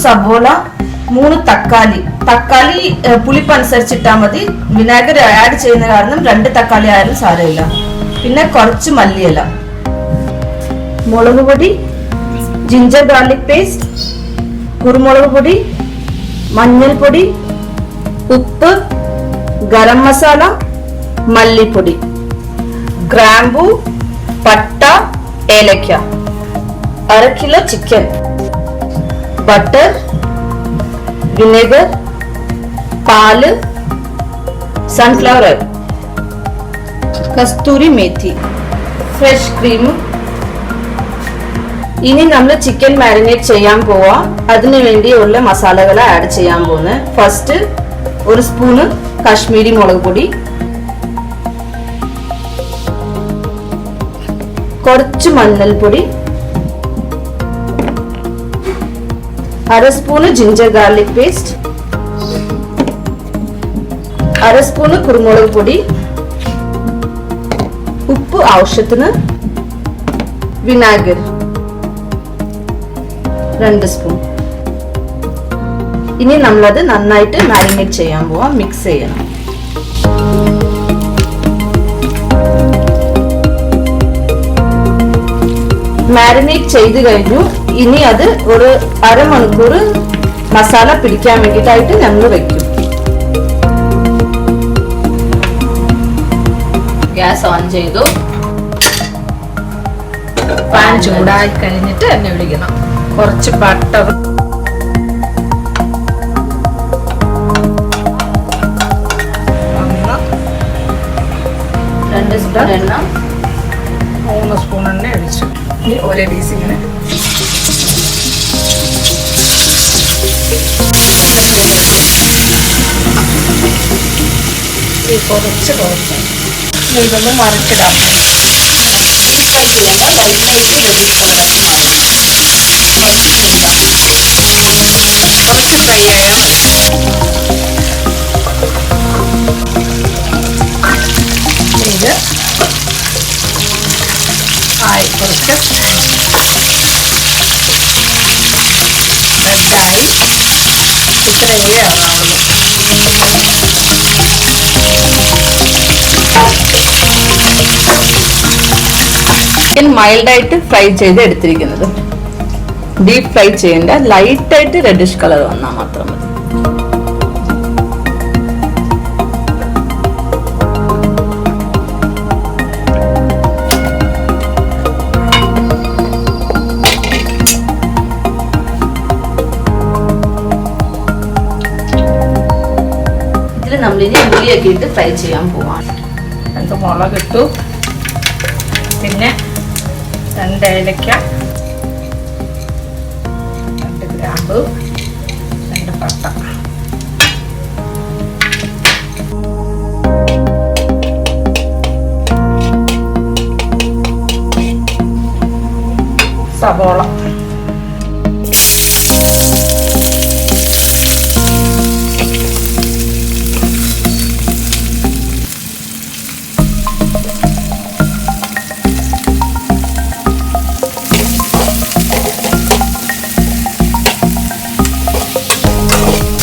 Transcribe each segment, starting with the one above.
സബോള, 3 തക്കാളി. തക്കാളി പുളിപ്പനുസരിച്ചിട്ടാൽ മതി. വിനാഗിരി ആഡ് ചെയ്യുന്ന കാരണം 2 തക്കാളി ആയാലും സാരമില്ല. പിന്നെ കുറച്ച് മല്ലിയില, മുളക് പൊടി, ജിഞ്ചർ ഗാർലിക് പേസ്റ്റ്, കുരുമുളക് പൊടി, മഞ്ഞൾപ്പൊടി, ഉപ്പ്, ഗരം മസാല, മല്ലിപ്പൊടി, ഗ്രാമ്പൂ, പട്ട, ഏലക്ക, 1/2 കിലോ ചിക്കൻ, ബട്ടർ, വിനെഗർ, പാല്, സൺഫ്ലവർ ഓയിൽ, കസ്തൂരി മേത്തി, ഫ്രഷ് ക്രീം. ഇനി നമ്മൾ ചിക്കൻ മാരിനേറ്റ് ചെയ്യാൻ പോവാ. അതിനു വേണ്ടിയുള്ള മസാലകൾ ആഡ് ചെയ്യാൻ പോകുന്നത്. ഫസ്റ്റ് 1 സ്പൂണ് കാശ്മീരി മുളക് പൊടി, കുറച്ച് മഞ്ഞൾപ്പൊടി, 1/2 spoon ginger garlic paste, 1/2 spoon കുരുമുളക് പൊടി, ഉപ്പ് ആവശ്യത്തിന്, വിനാഗിരി 2 സ്പൂൺ. ഇനി നമ്മളത് നന്നായിട്ട് മാരിനേറ്റ് ചെയ്യാൻ പോവാം. മിക്സ് ചെയ്യണം. മാരിനേറ്റ് ചെയ്ത് കഴിഞ്ഞു. ഇനി അത് ഒരു 1/2 മണിക്കൂർ മസാല പിടിക്കാൻ വേണ്ടിയിട്ടായിട്ട് ഞങ്ങൾ വെക്കും. ഗ്യാസ് ഓൺ ചെയ്തു. പാൻ ചൂടായി കഴിഞ്ഞിട്ട് എണ്ണ ഒഴിക്കണം. കുറച്ച് ബട്ടർ, 2 സ്പൂൺ എണ്ണ, 3 സ്പൂൺ എണ്ണ ഒഴിച്ചു. ഇനി ഒരേ പീസ് ഇങ്ങനെ കുറച്ച് ഇതൊന്ന് മറിച്ചിടാം. കുറച്ച് ഫ്രൈ ആയാൽ ഇത് ആയി. കുറച്ച് റെഡായി. ഇത്രയേ ആവുള്ളൂ. ചിക്കൻ മൈൽഡായിട്ട് ഫ്രൈ ചെയ്ത് എടുത്തിരിക്കുന്നത്. ഡീപ് ഫ്രൈ ചെയ്യേണ്ട, ലൈറ്റായിട്ട് റെഡിഷ് കളർ വന്നാൽ മാത്രം മതി. ഇതിൽ നമ്മളിനി ഉള്ളിയൊക്കെ ഇട്ട് ഫ്രൈ ചെയ്യാൻ പോവാം. 2 മുളക് ഇട്ടു. പിന്നെ 2 ഏലക്ക, 2 ഗ്രാമ്പു, 2 പട്ട. സബോള,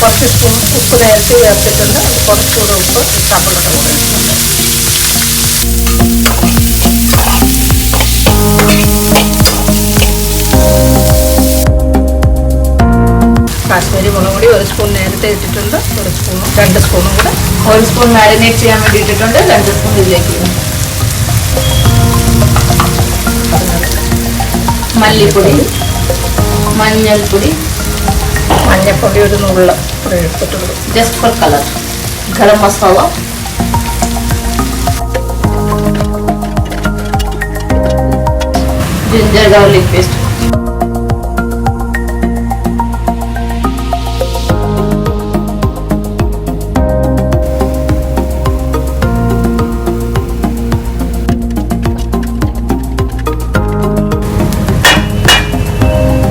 കുറച്ച് സ്പൂൺ ഉപ്പ് നേരത്തെ ചേർത്തിട്ടുണ്ട്. അത് കുറച്ചുകൂടെ ഉപ്പ് സബോളയുടെ കൂടെ ഇട്ടിട്ടുണ്ട്. കാശ്മീരി മുളക് പൊടി 1 സ്പൂൺ നേരത്തെ ഇട്ടിട്ടുണ്ട്. 1 സ്പൂണും 2 സ്പൂണും കൂടെ 1 സ്പൂൺ മാരിനേറ്റ് ചെയ്യാൻ വേണ്ടി ഇട്ടിട്ടുണ്ട്. 2 സ്പൂൺ ഇതിലേക്ക് ഇടും. മല്ലിപ്പൊടി, മഞ്ഞൾപ്പൊടി, മഞ്ഞൾപ്പൊടി 1 നുള്ള് എടുത്തിട്ടുള്ളൂ, just for colour, garam masala, ginger garlic paste,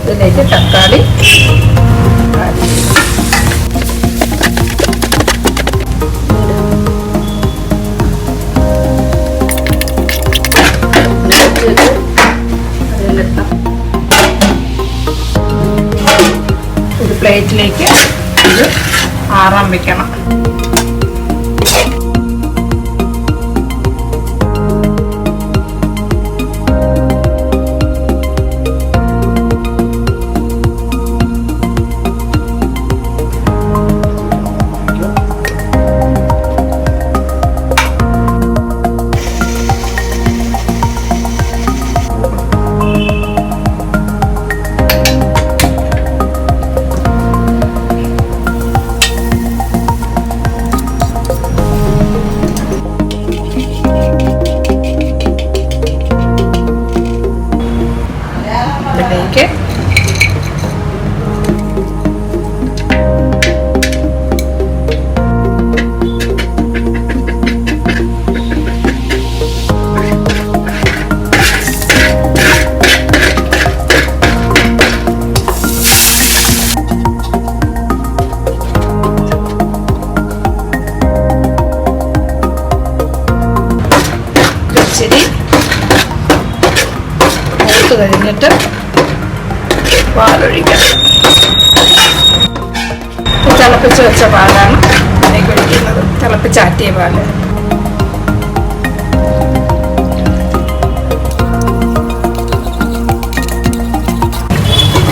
ഇതിലേക്ക് തക്കാളി, പ്ലേറ്റിലേക്ക് ഇത് ആറാൻ വെക്കണം. ഇതിലേക്ക് ഇച്ചിരി മൂത്ത് കഴിഞ്ഞിട്ട് പാലൊഴിക്കാം. തിളപ്പിച്ച് വെച്ച പാലാണ് അതിലേക്ക് ഒഴിക്കുന്നത്. തിളപ്പിച്ചാറ്റിയ പാല്.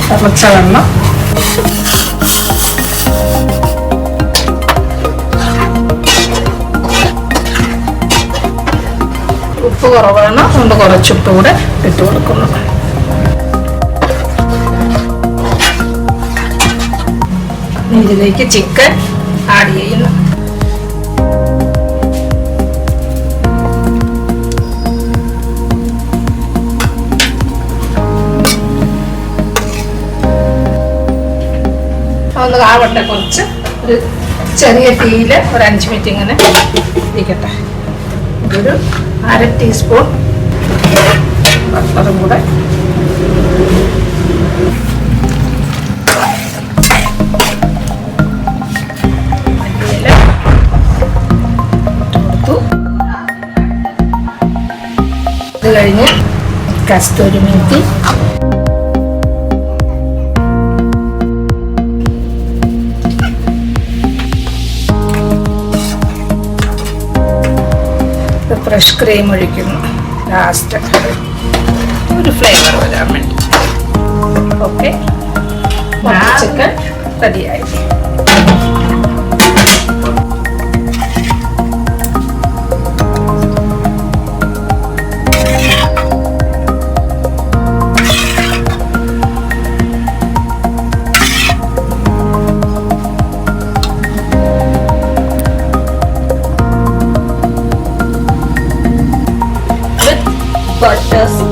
തിളച്ച വെള്ളം. ഉപ്പ് കുറവാണ്, അതുകൊണ്ട് കുറച്ചുപ്പ് കൂടെ ഇട്ട് കൊടുക്കുന്നു. ഇതിലേക്ക് ചിക്കൻ ആഡ് ചെയ്യുന്നു. ഒന്ന് ആവട്ടെ, കുറച്ച് ഒരു ചെറിയ തീയിൽ ഒരു 5 മിനിറ്റ് ഇങ്ങനെ ഇരിക്കട്ടെ. ഒരു 1/2 ടീസ്പൂൺ ബട്ടറും കൂടെ ഇത് കഴിഞ്ഞ് കസ്തൂരി മേത്തി, ഫ്രഷ് ക്രീം ഒഴിക്കുന്നു ലാസ്റ്റ് ഒരു ഫ്ലേവർ വരാൻ വേണ്ടി. ഓക്കെ, ചിക്കൻ റെഡിയായി. butter